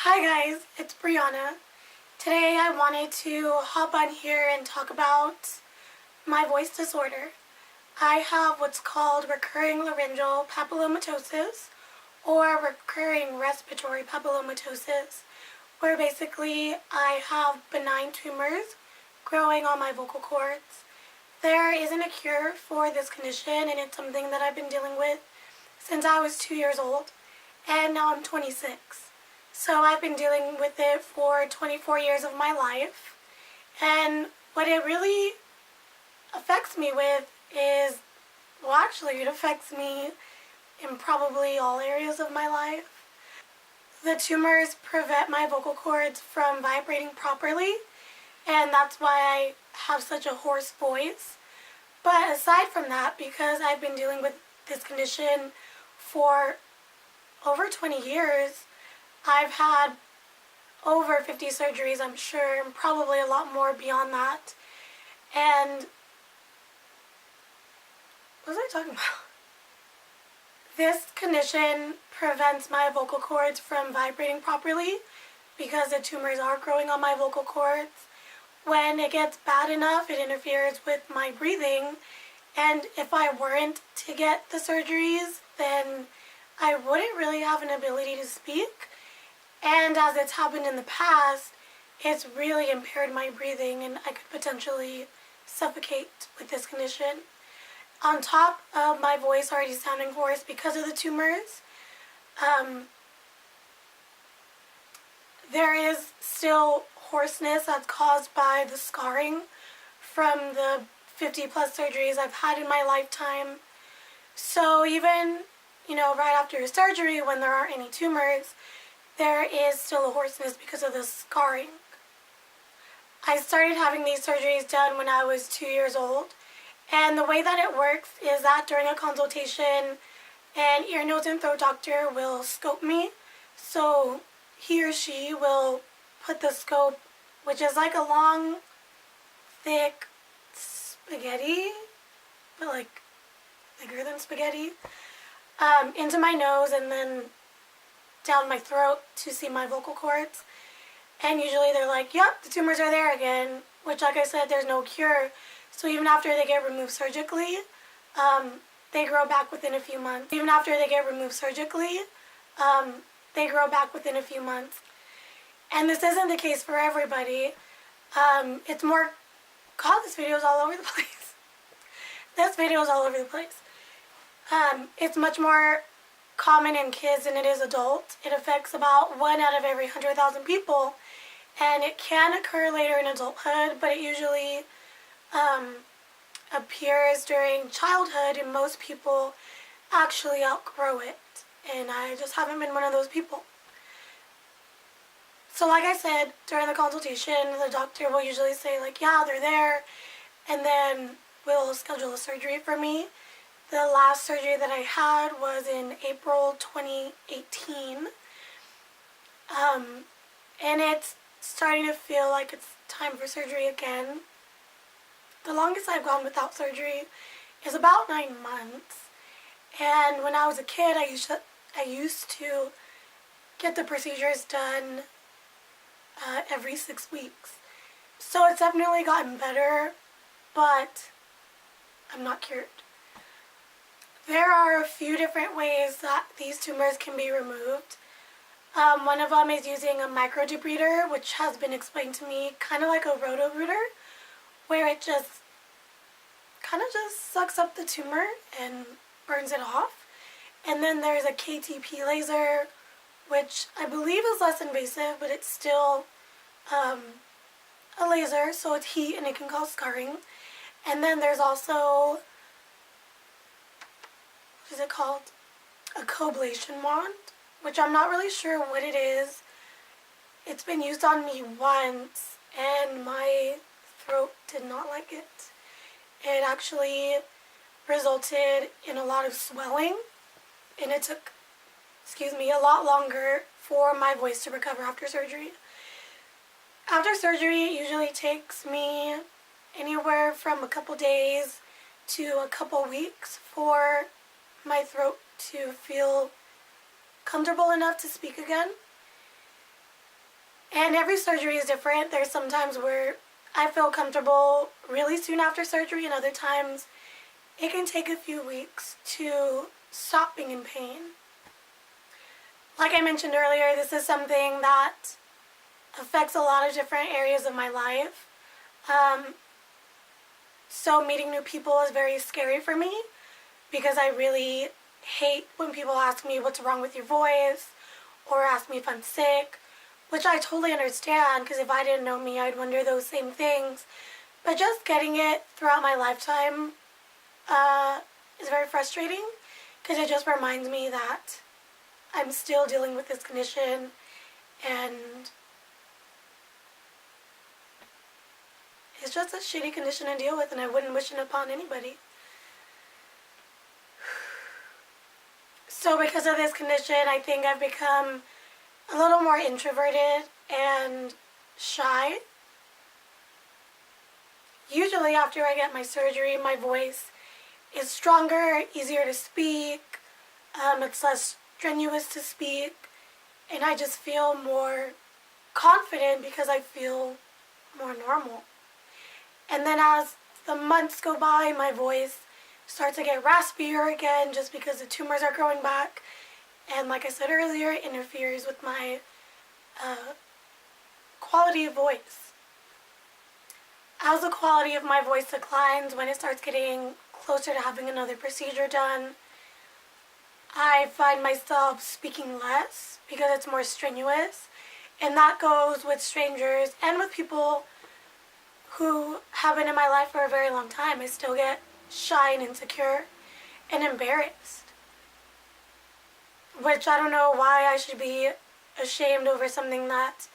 Hi guys, it's Brianna. Today I wanted to hop on here and talk about my voice disorder. I have what's called recurring laryngeal papillomatosis or recurring respiratory papillomatosis, where basically I have benign tumors growing on my vocal cords. There isn't a cure for this condition, and it's something that I've been dealing with since I was 2 years old, and now I'm 26. So I've been dealing with it for 24 years of my life, and what it really affects me with is, well, actually it affects me in probably all areas of my life. The tumors prevent my vocal cords from vibrating properly, and that's why I have such a hoarse voice. But aside from that, because I've been dealing with this condition for over 20 years, I've had over 50 surgeries, I'm sure, and probably a lot more beyond that. And what was I talking about? This condition prevents my vocal cords from vibrating properly because the tumors are growing on my vocal cords. When it gets bad enough, it interferes with my breathing, and if I weren't to get the surgeries, then I wouldn't really have an ability to speak. And as it's happened in the past, it's really impaired my breathing, and I could potentially suffocate with this condition. On top of my voice already sounding hoarse because of the tumors, there is still hoarseness that's caused by the scarring from the 50 plus surgeries I've had in my lifetime. So even, right after a surgery, when there aren't any tumors, there is still a hoarseness because of the scarring. I started having these surgeries done when I was 2 years old, and the way that it works is that during a consultation, an ear, nose, and throat doctor will scope me. So he or she will put the scope, which is like a long, thick spaghetti, but like bigger than spaghetti, into my nose and then down my throat to see my vocal cords. And usually they're like, yep, the tumors are there again, which, like I said, there's no cure. So even after they get removed surgically, they grow back within a few months. Even after they get removed surgically, they grow back within a few months. And this isn't the case for everybody. It's more, God, this video is all over the place. This video is all over the place. It's much more common in kids than it is adults. It affects about 1 out of every 100,000 people, and it can occur later in adulthood, but it usually appears during childhood, and most people actually outgrow it, and I just haven't been one of those people. So like I said, during the consultation, the doctor will usually say, like, yeah, they're there, and then we'll schedule a surgery for me. The last surgery that I had was in April 2018, and it's starting to feel like it's time for surgery again. The longest I've gone without surgery is about 9 months, and when I was a kid, I used to get the procedures done every 6 weeks. So it's definitely gotten better, but I'm not cured. There are a few different ways that these tumors can be removed. One of them is using a microdebrider, which has been explained to me kind of like a roto-rooter, where it just kind of just sucks up the tumor and burns it off. And then there's a KTP laser, which I believe is less invasive, but it's still a laser, so it's heat and it can cause scarring. And then there's also, what is it called? A coblation wand, which I'm not really sure what it is. It's been used on me once, and my throat did not like it. It actually resulted in a lot of swelling, and it took, a lot longer for my voice to recover after surgery. After surgery, it usually takes me anywhere from a couple days to a couple weeks for my throat to feel comfortable enough to speak again. And every surgery is different. There's some times where I feel comfortable really soon after surgery, and other times it can take a few weeks to stop being in pain. Like I mentioned earlier, this is something that affects a lot of different areas of my life. So meeting new people is very scary for me because I really hate when people ask me what's wrong with your voice or ask me if I'm sick, which I totally understand because if I didn't know me, I'd wonder those same things. But just getting it throughout my lifetime is very frustrating because it just reminds me that I'm still dealing with this condition, and it's just a shitty condition to deal with, and I wouldn't wish it upon anybody. So because of this condition, I think I've become a little more introverted and shy. Usually after I get my surgery, my voice is stronger, easier to speak, it's less strenuous to speak, and I just feel more confident because I feel more normal. And then as the months go by, my voice starts to get raspier again just because the tumors are growing back. And like I said earlier, it interferes with my quality of voice. As the quality of my voice declines, when it starts getting closer to having another procedure done, I find myself speaking less because it's more strenuous. And that goes with strangers and with people who have been in my life for a very long time. I still get shy and insecure and embarrassed, which I don't know why I should be ashamed over something that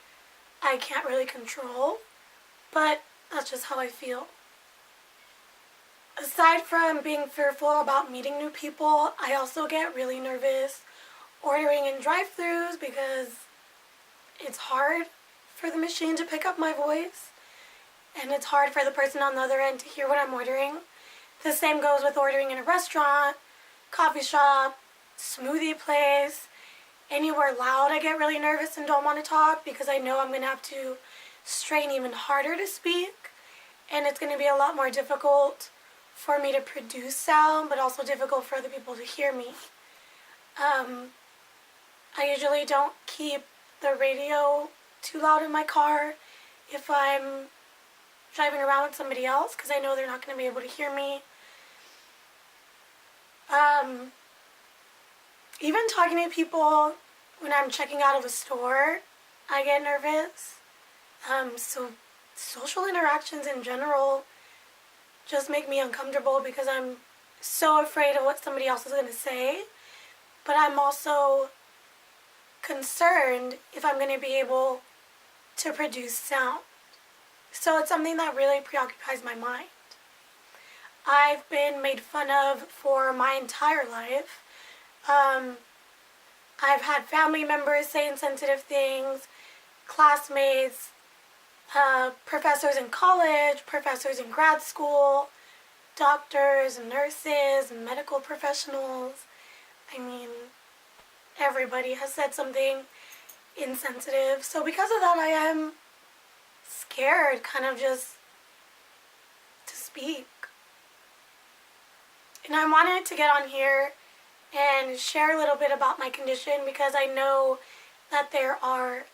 I can't really control, but that's just how I feel. Aside from being fearful about meeting new people, I also get really nervous ordering in drive-thrus because it's hard for the machine to pick up my voice, and it's hard for the person on the other end to hear what I'm ordering. The same goes with ordering in a restaurant, coffee shop, smoothie place, anywhere loud. I get really nervous and don't want to talk because I know I'm going to have to strain even harder to speak, and it's going to be a lot more difficult for me to produce sound, but also difficult for other people to hear me. I usually don't keep the radio too loud in my car if I'm driving around with somebody else because I know they're not going to be able to hear me. Even talking to people when I'm checking out of a store, I get nervous. So social interactions in general just make me uncomfortable because I'm so afraid of what somebody else is going to say, but I'm also concerned if I'm going to be able to produce sound. So it's something that really preoccupies my mind. I've been made fun of for my entire life. I've had family members say insensitive things, classmates, professors in college, professors in grad school, doctors and nurses and medical professionals. I mean, everybody has said something insensitive. So because of that, I am scared kind of just to speak. And I wanted to get on here and share a little bit about my condition because I know that there are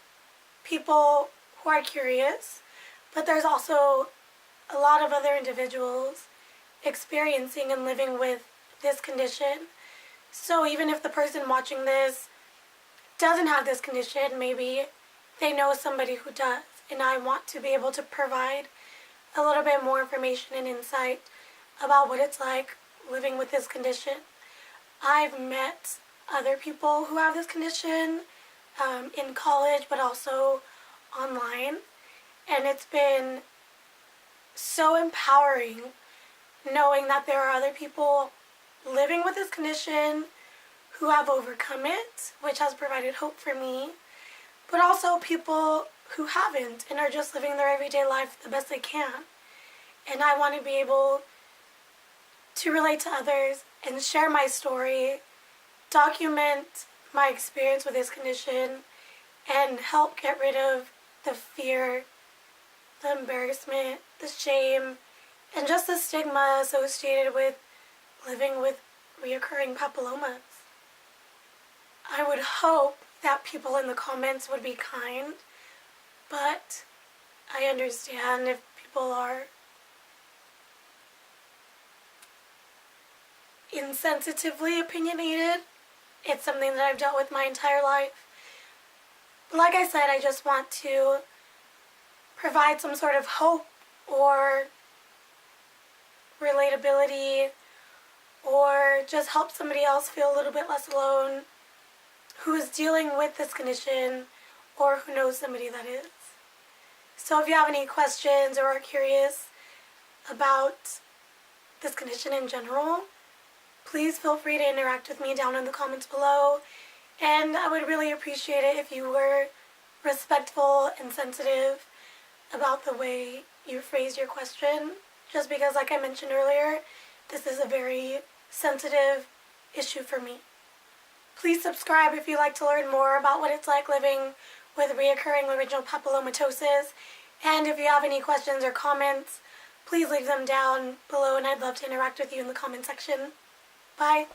people who are curious, but there's also a lot of other individuals experiencing and living with this condition. So even if the person watching this doesn't have this condition, maybe they know somebody who does, and I want to be able to provide a little bit more information and insight about what it's like living with this condition. I've met other people who have this condition in college, but also online, and it's been so empowering knowing that there are other people living with this condition who have overcome it, which has provided hope for me, but also people who haven't and are just living their everyday life the best they can. And I want to be able to relate to others and share my story, document my experience with this condition, and help get rid of the fear, the embarrassment, the shame, and just the stigma associated with living with reoccurring papillomas. I would hope that people in the comments would be kind, but I understand if people are insensitively opinionated. It's something that I've dealt with my entire life. Like I said, I just want to provide some sort of hope or relatability, or just help somebody else feel a little bit less alone who is dealing with this condition or who knows somebody that is. So if you have any questions or are curious about this condition in general, please feel free to interact with me down in the comments below. And I would really appreciate it if you were respectful and sensitive about the way you phrase your question, just because, like I mentioned earlier, this is a very sensitive issue for me. Please subscribe if you'd like to learn more about what it's like living with reoccurring laryngeal papillomatosis. And if you have any questions or comments, please leave them down below and I'd love to interact with you in the comment section. Bye!